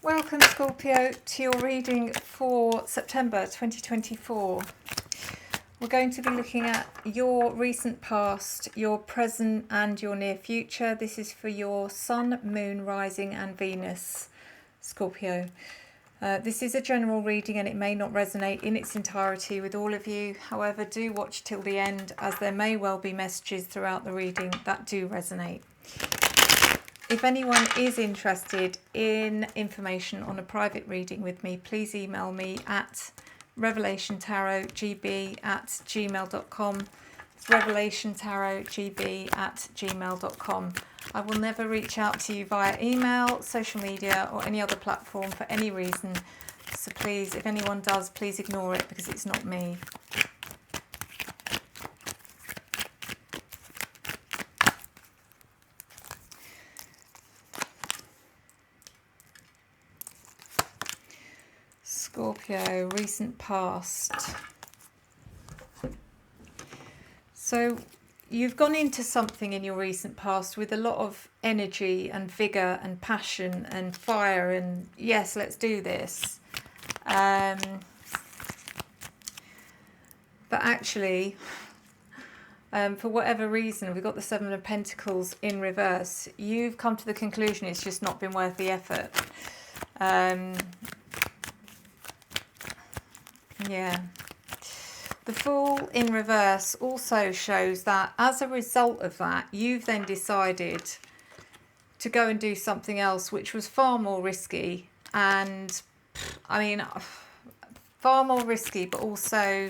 Welcome, Scorpio, to your reading for September 2024. We're going to be looking at your recent past, your present and your near future. This is for your Sun, Moon, Rising and Venus, Scorpio. This is a general reading and it may not resonate in its entirety with all of you. However, do watch till the end, as there may well be messages throughout the reading that do resonate. If anyone is interested in information on a private reading with me, please email me at revelationtarotgb@gmail.com. It's revelationtarotgb@gmail.com. I will never reach out to you via email, social media or any other platform for any reason. So please, if anyone does, please ignore it because it's not me. Scorpio, recent past. So you've gone into something in your recent past with a lot of energy and vigour and passion and fire and yes, let's do this. But actually, for whatever reason, we've got the Seven of Pentacles in reverse. You've come to the conclusion it's just not been worth the effort. Yeah. The Fool in reverse also shows that as a result of that, you've then decided to go and do something else, which was far more risky. And I mean, far more risky, but also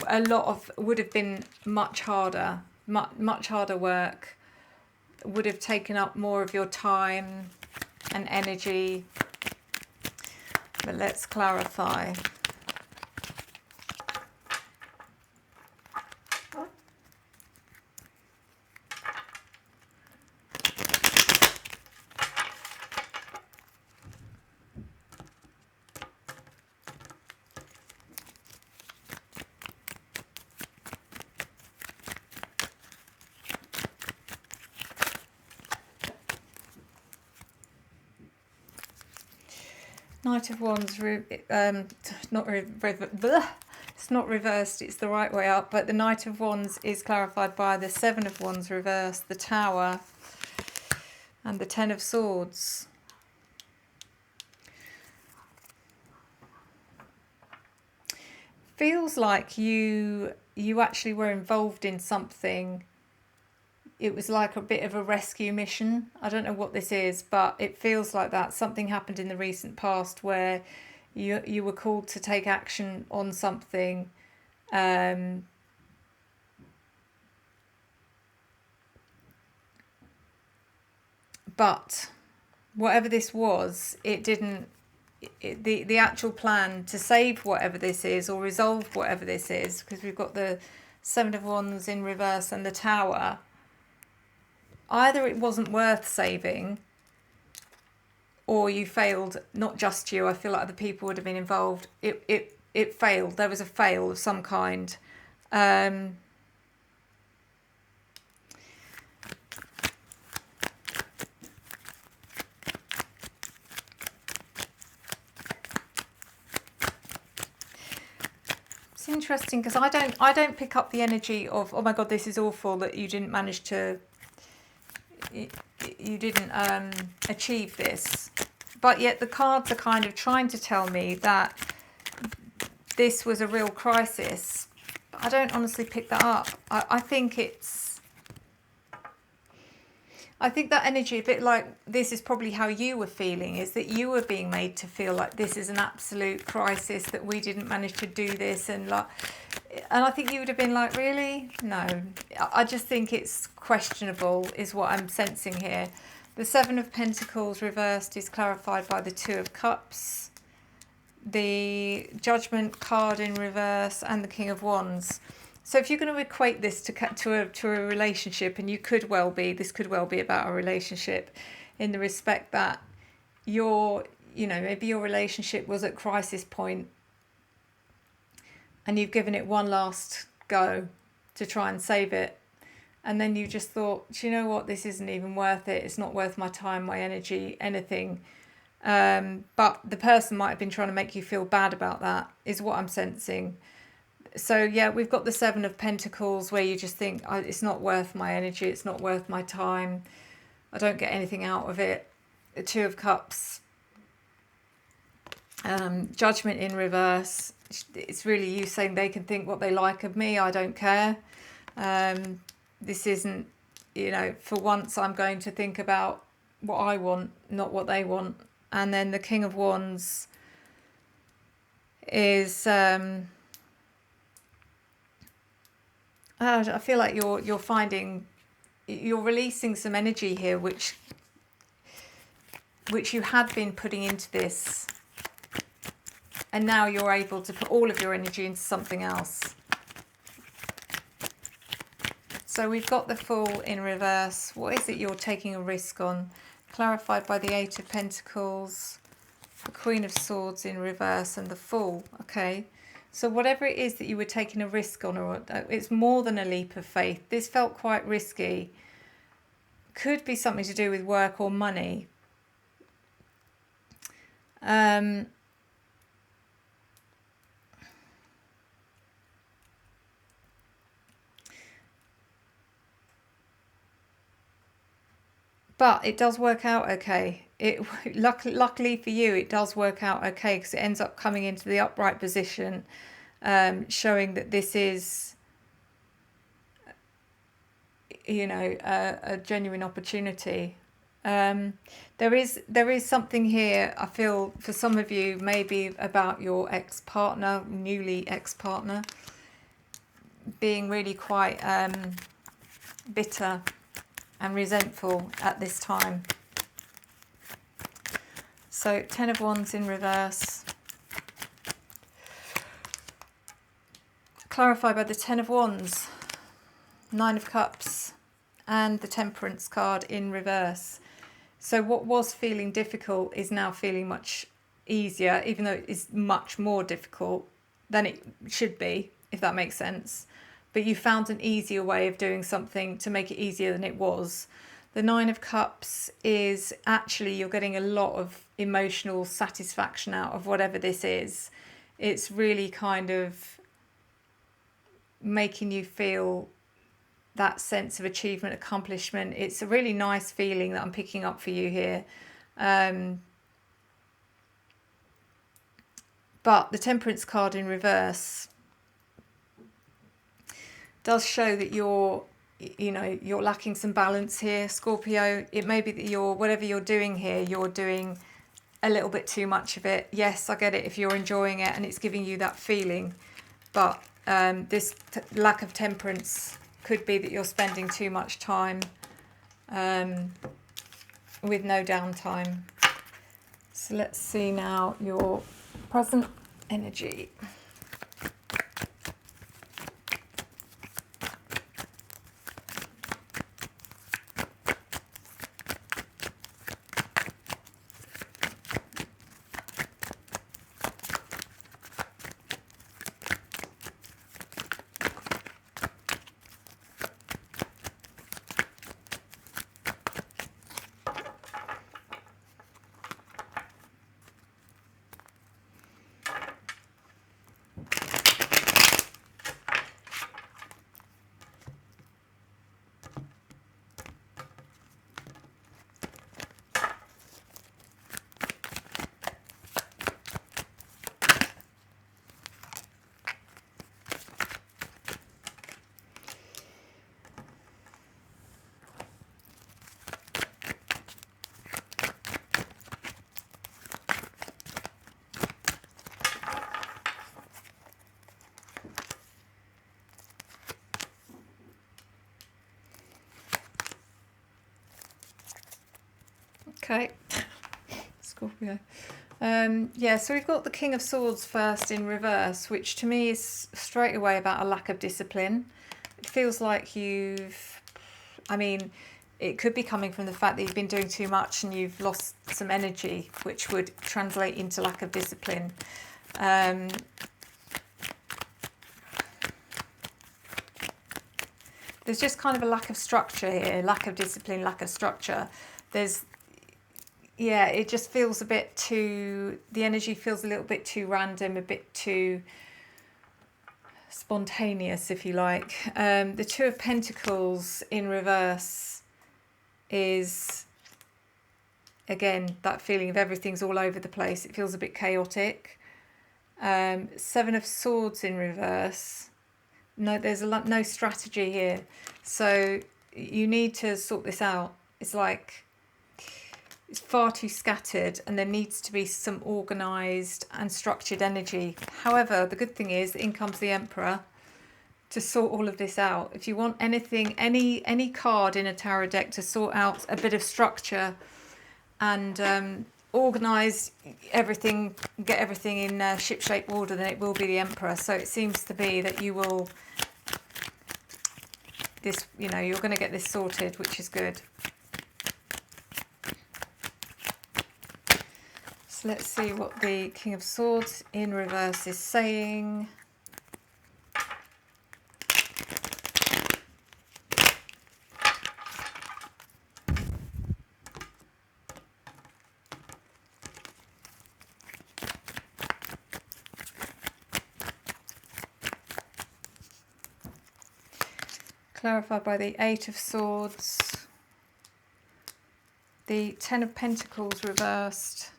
a lot of would have been much harder work, would have taken up more of your time and energy. But let's clarify. Knight of Wands, it's not reversed, it's the right way up, but the Knight of Wands is clarified by the Seven of Wands reversed, the Tower, and the Ten of Swords. Feels like you actually were involved in something. It was like a bit of a rescue mission. I don't know what this is, but it feels like that. Something happened in the recent past where you were called to take action on something. But whatever this was, it didn't... the actual plan to save whatever this is or resolve whatever this is, because we've got the Seven of Wands in reverse and the Tower... Either it wasn't worth saving or you failed, not just you, I feel like other people would have been involved. It failed. There was a fail of some kind. It's interesting because I don't pick up the energy of, oh my God, this is awful that you didn't manage to... you didn't achieve this, but yet the cards are kind of trying to tell me that this was a real crisis. But I don't honestly pick that up. I think that energy, a bit like this is probably how you were feeling, is that you were being made to feel like this is an absolute crisis, that we didn't manage to do this, and I think you would have been like, really? No. I just think it's questionable is what I'm sensing here. The Seven of Pentacles reversed is clarified by the Two of Cups, the Judgment card in reverse, and the King of Wands. So if you're going to equate this to a relationship, and this could well be about a relationship, in the respect that maybe your relationship was at crisis point and you've given it one last go to try and save it, and then you just thought, do you know what, this isn't even worth it, it's not worth my time, my energy, anything. But the person might have been trying to make you feel bad about that, is what I'm sensing. So yeah, we've got the Seven of Pentacles, where you just think, it's not worth my energy, it's not worth my time, I don't get anything out of it. The Two of Cups, Judgment in reverse. It's really you saying they can think what they like of me, I don't care. This isn't, you know, for once I'm going to think about what I want, not what they want. And then the King of Wands is, I feel like you're finding, you're releasing some energy here, which you had been putting into this, and now you're able to put all of your energy into something else. So we've got the Fool in reverse. What is it you're taking a risk on? Clarified by the Eight of Pentacles, the Queen of Swords in reverse, and the Fool. Okay, so whatever it is that you were taking a risk on, or it's more than a leap of faith. This felt quite risky. Could be something to do with work or money. But it does work out okay. Luckily for you, it does work out okay, because it ends up coming into the upright position, showing that this is, you know, a genuine opportunity. There is something here, I feel, for some of you, maybe about your ex-partner, newly ex-partner, being really quite bitter and resentful at this time. So 10 of Wands in reverse, clarified by the 10 of Wands, 9 of Cups, and the Temperance card in reverse. So what was feeling difficult is now feeling much easier, even though it is much more difficult than it should be, if that makes sense. But you found an easier way of doing something to make it easier than it was. The 9 of Cups is actually, you're getting a lot of emotional satisfaction out of whatever this is. It's really kind of making you feel that sense of achievement, accomplishment. It's a really nice feeling that I'm picking up for you here. But the Temperance card in reverse does show that you're lacking some balance here, Scorpio. It may be that whatever you're doing here, you're doing a little bit too much of it. Yes, I get it if you're enjoying it and it's giving you that feeling, but this lack of temperance could be that you're spending too much time with no downtime. So let's see now your present energy. Okay, Scorpio. Yeah, so we've got the King of Swords first in reverse, which to me is straight away about a lack of discipline. It feels like it could be coming from the fact that you've been doing too much and you've lost some energy, which would translate into lack of discipline. There's just kind of a lack of structure here, lack of discipline, lack of structure. yeah, it just feels a bit too, the energy feels a little bit too random, a bit too spontaneous, if you like. The Two of Pentacles in reverse is, again, that feeling of everything's all over the place. It feels a bit chaotic. Seven of Swords in reverse. No, there's no strategy here. So you need to sort this out. It's like it's far too scattered, and there needs to be some organised and structured energy. However, the good thing is, in comes the Emperor to sort all of this out. If you want anything, any card in a tarot deck to sort out a bit of structure and organise everything, get everything in ship-shape order, then it will be the Emperor. So it seems to be that you will, this, you know, you're going to get this sorted, which is good. So let's see what the King of Swords in reverse is saying. Clarified by the Eight of Swords, the Ten of Pentacles reversed,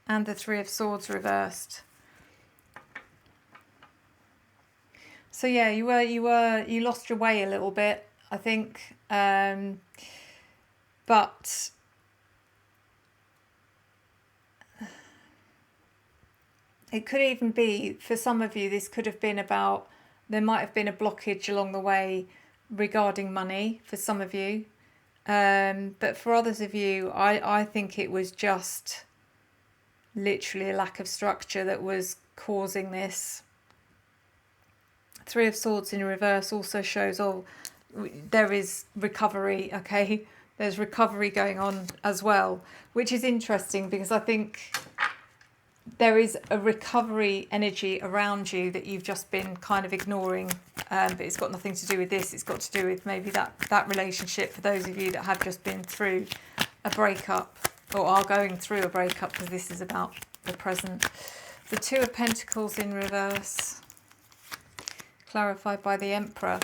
and the Three of Swords reversed. So yeah, you lost your way a little bit, I think, but it could even be, for some of you, this could have been about, there might have been a blockage along the way regarding money for some of you, but for others of you, I think it was just literally a lack of structure that was causing this. Three of Swords in reverse also shows, oh, there is recovery, okay? There's recovery going on as well, which is interesting because I think there is a recovery energy around you that you've just been kind of ignoring, but it's got nothing to do with this. It's got to do with maybe that relationship, for those of you that have just been through a breakup or are going through a breakup, because this is about the present. The Two of Pentacles in reverse, clarified by the Emperor.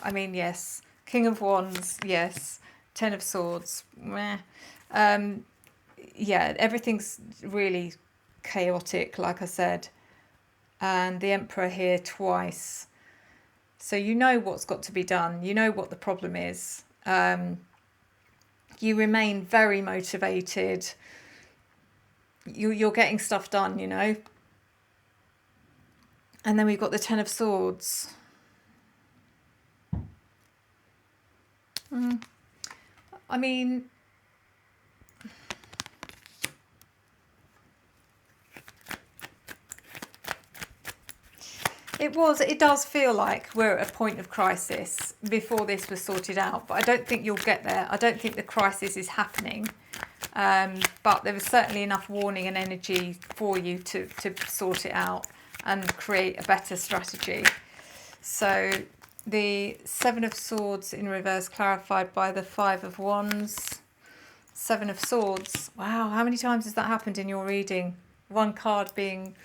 I mean, yes. King of Wands, yes. Ten of Swords, meh. Yeah, everything's really chaotic, like I said, and the Emperor here twice. So you know what's got to be done, you know what the problem is. You remain very motivated, you're getting stuff done, you know. And then we've got the Ten of Swords. I mean, it does feel like we're at a point of crisis before this was sorted out, but I don't think you'll get there. I don't think the crisis is happening, but there was certainly enough warning and energy for you to sort it out and create a better strategy. So the Seven of Swords in reverse, clarified by the Five of Wands. Seven of Swords. Wow, how many times has that happened in your reading? One card being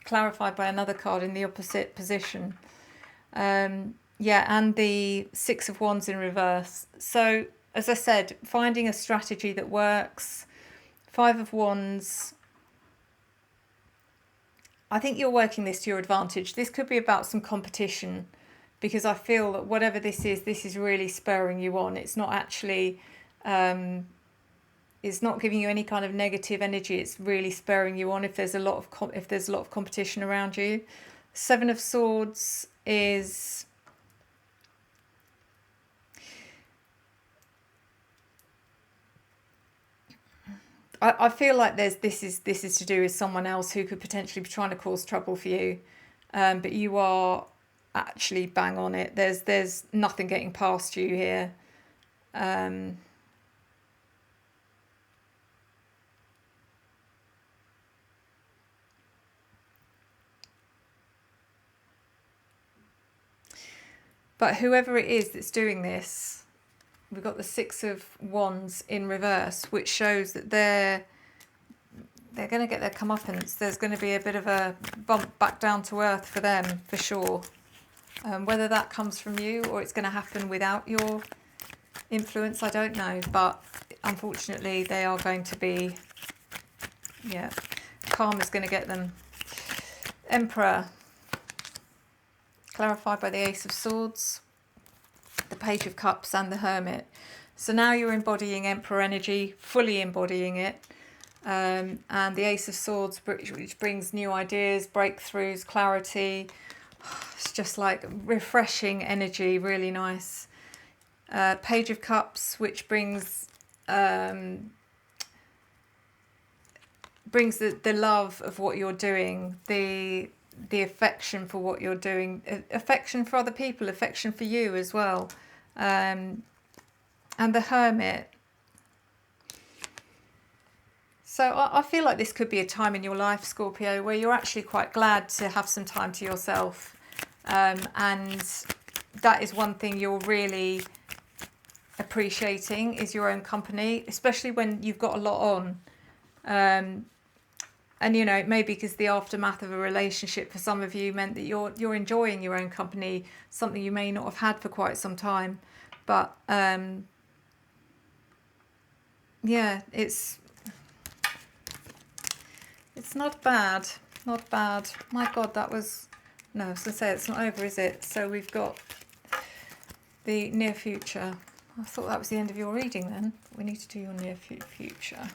clarified by another card in the opposite position. Yeah, and the Six of Wands in reverse. So, as I said, finding a strategy that works. Five of Wands. I think you're working this to your advantage. This could be about some competition, because I feel that whatever this is really spurring you on. It's not actually, it's not giving you any kind of negative energy. It's really spurring you on if there's a lot of competition around you. Seven of Swords is, I feel like this is to do with someone else who could potentially be trying to cause trouble for you, but you are actually bang on it. There's nothing getting past you here. But whoever it is that's doing this, we've got the Six of Wands in reverse, which shows that they're going to get their comeuppance. There's going to be a bit of a bump back down to earth for them, for sure. Whether that comes from you or it's going to happen without your influence, I don't know. But unfortunately, they are going to be, yeah, karma's going to get them. Emperor, clarified by the Ace of Swords, the Page of Cups and the Hermit. So now you're embodying Emperor energy, fully embodying it. And the Ace of Swords, which brings new ideas, breakthroughs, clarity. It's just like refreshing energy, really nice. Page of Cups, which brings the love of what you're doing, the affection for what you're doing, affection for other people, affection for you as well. And the Hermit. So I feel like this could be a time in your life, Scorpio, where you're actually quite glad to have some time to yourself. And that is one thing you're really appreciating, is your own company, especially when you've got a lot on. And, you know, maybe because the aftermath of a relationship for some of you meant that you're enjoying your own company, something you may not have had for quite some time. But, yeah, it's not bad. Not bad. My God, that was... No, I was going to say it's not over, is it? So we've got the near future. I thought that was the end of your reading then. We need to do your near future.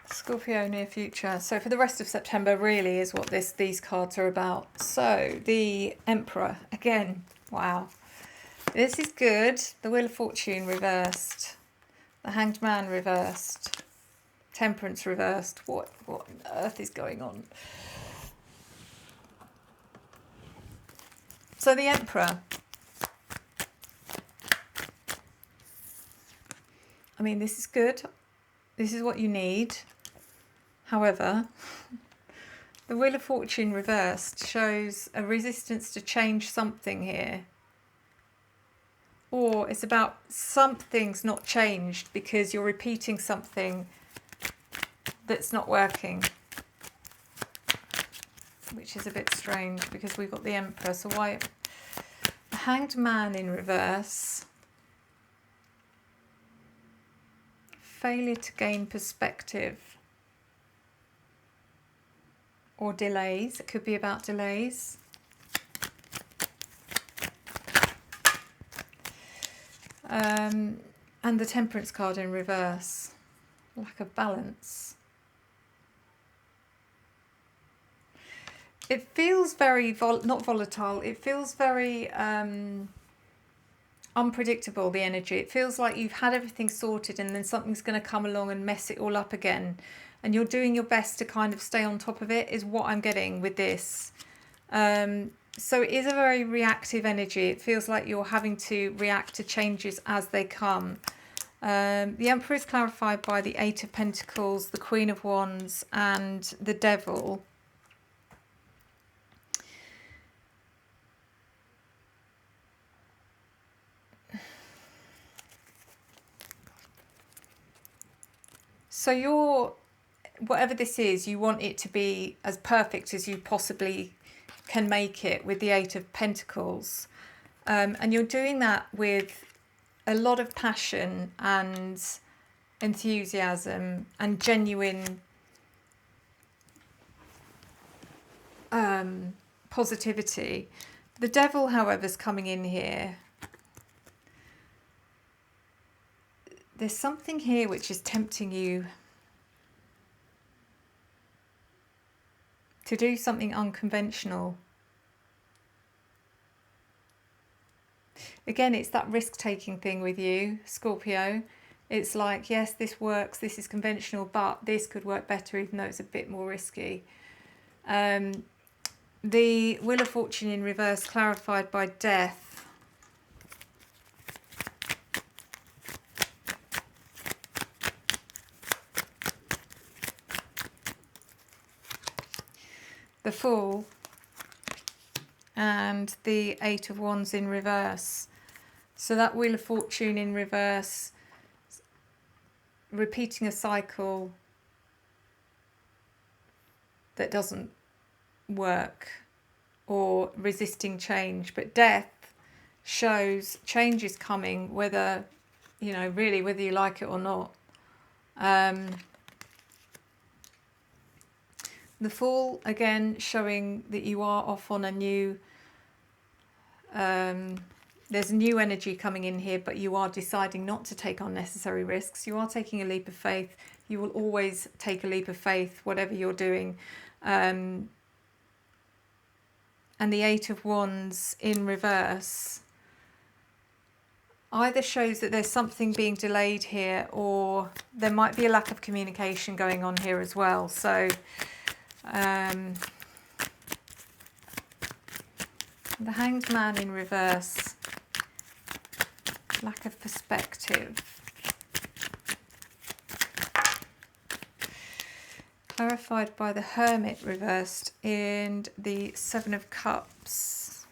Scorpio near future. So for the rest of September really is what these cards are about. So the Emperor again. Wow, this is good. The Wheel of Fortune reversed. The Hanged Man reversed. Temperance reversed. What on earth is going on? So the Emperor. I mean, this is good. This is what you need. However, the Wheel of Fortune reversed shows a resistance to change something here. Or it's about something's not changed because you're repeating something that's not working. Which is a bit strange because we've got the Emperor. So why? The Hanged Man in reverse. Failure to gain perspective. Or delays. It could be about delays. And the Temperance card in reverse. Lack of balance. It feels very, not volatile, it feels very unpredictable, the energy. It feels like you've had everything sorted and then something's going to come along and mess it all up again. And you're doing your best to kind of stay on top of it, is what I'm getting with this. So it is a very reactive energy. It feels like you're having to react to changes as they come. The Emperor is clarified by the Eight of Pentacles, the Queen of Wands, and the Devil. So you're... whatever this is, you want it to be as perfect as you possibly can make it with the Eight of Pentacles. And you're doing that with a lot of passion and enthusiasm and genuine positivity. The devil, however, is coming in here. There's something here which is tempting you to do something unconventional. Again, it's that risk-taking thing with you, Scorpio. It's like, yes, this works, this is conventional, but this could work better even though it's a bit more risky. The Wheel of Fortune in reverse, clarified by death. The Fool and the Eight of Wands in reverse. So that Wheel of Fortune in reverse, repeating a cycle that doesn't work, or resisting change. But death shows change is coming, whether, you know, really whether you like it or not. The Fool, again, showing that you are off on a new, there's a new energy coming in here, but you are deciding not to take unnecessary risks. You are taking a leap of faith. You will always take a leap of faith, whatever you're doing. And the Eight of Wands in reverse either shows that there's something being delayed here, or there might be a lack of communication going on here as well. So the Hanged Man in reverse, lack of perspective. Clarified by the Hermit reversed in the Seven of Cups.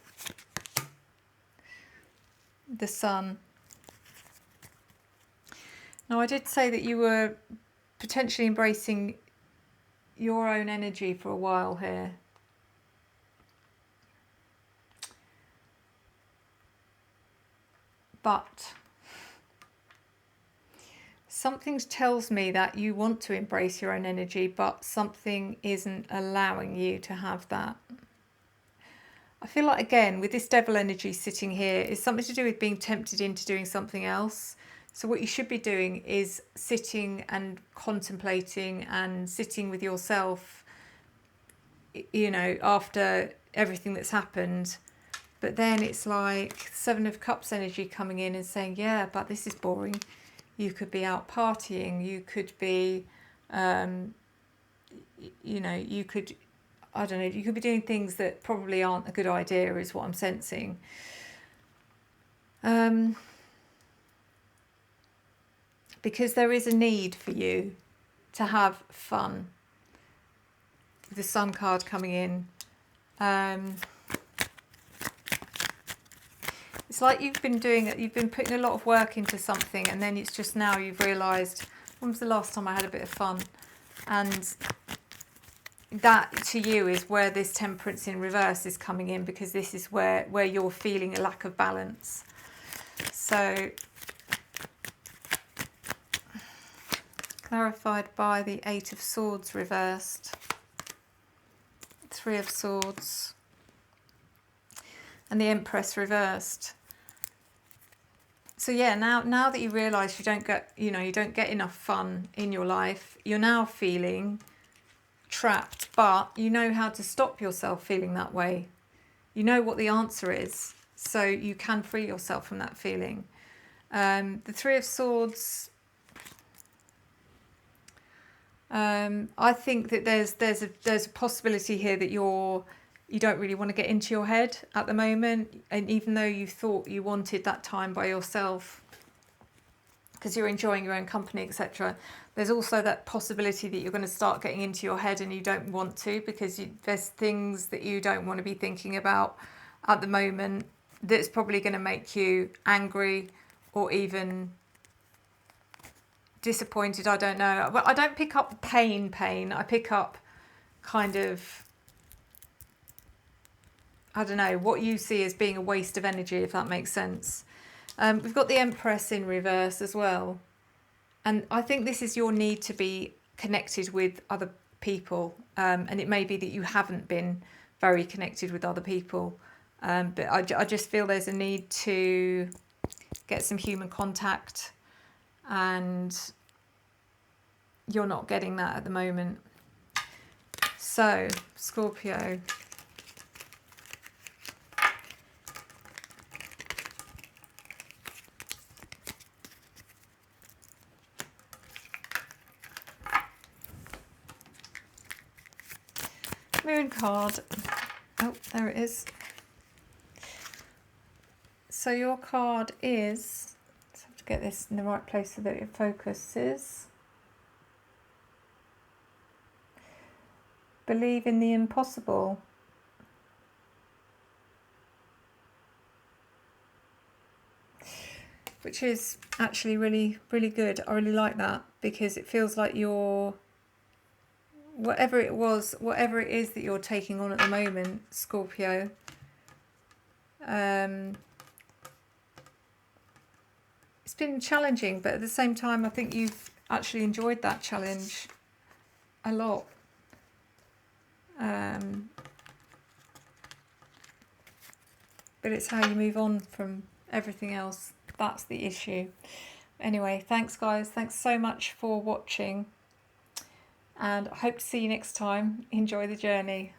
The Sun. Now, I did say that you were potentially embracing your own energy for a while here. But something tells me that you want to embrace your own energy, but something isn't allowing you to have that. I feel like, again, with this devil energy sitting here, it's something to do with being tempted into doing something else. So what you should be doing is sitting and contemplating and sitting with yourself, you know, after everything that's happened. But then it's like Seven of Cups energy coming in and saying, yeah, but this is boring. You could be out partying. You could be, you know, you could, I don't know, you could be doing things that probably aren't a good idea, is what I'm sensing. Because there is a need for you to have fun. The Sun card coming in. It's like you've been putting a lot of work into something, and then it's just now you've realised, when was the last time I had a bit of fun? And that to you is where this Temperance in reverse is coming in, because this is where you're feeling a lack of balance. So clarified by the Eight of Swords reversed, Three of Swords, and the Empress reversed. So yeah, now that you realise you don't get enough fun in your life, you're now feeling trapped, but you know how to stop yourself feeling that way. You know what the answer is, so you can free yourself from that feeling. The Three of Swords. I think that there's a possibility here that you don't really want to get into your head at the moment, and even though you thought you wanted that time by yourself because you're enjoying your own company, etc., there's also that possibility that you're going to start getting into your head and you don't want to, because there's things that you don't want to be thinking about at the moment that's probably going to make you angry or even disappointed. I don't know. Well, I don't pick up pain. I pick up kind of, I don't know, what you see as being a waste of energy, if that makes sense. We've got the Empress in reverse as well. And I think this is your need to be connected with other people. And it may be that you haven't been very connected with other people. But I just feel there's a need to get some human contact, and you're not getting that at the moment. So, Scorpio. Moon card. Oh, there it is. So your card is, let's have to get this in the right place so that it focuses. Believe in the impossible. Which is actually really, really good. I really like that, because it feels like you're, whatever it is that you're taking on at the moment, Scorpio, it's been challenging, but at the same time I think you've actually enjoyed that challenge a lot. But it's how you move on from everything else. That's the issue. Anyway, thanks guys. Thanks so much for watching. And I hope to see you next time. Enjoy the journey.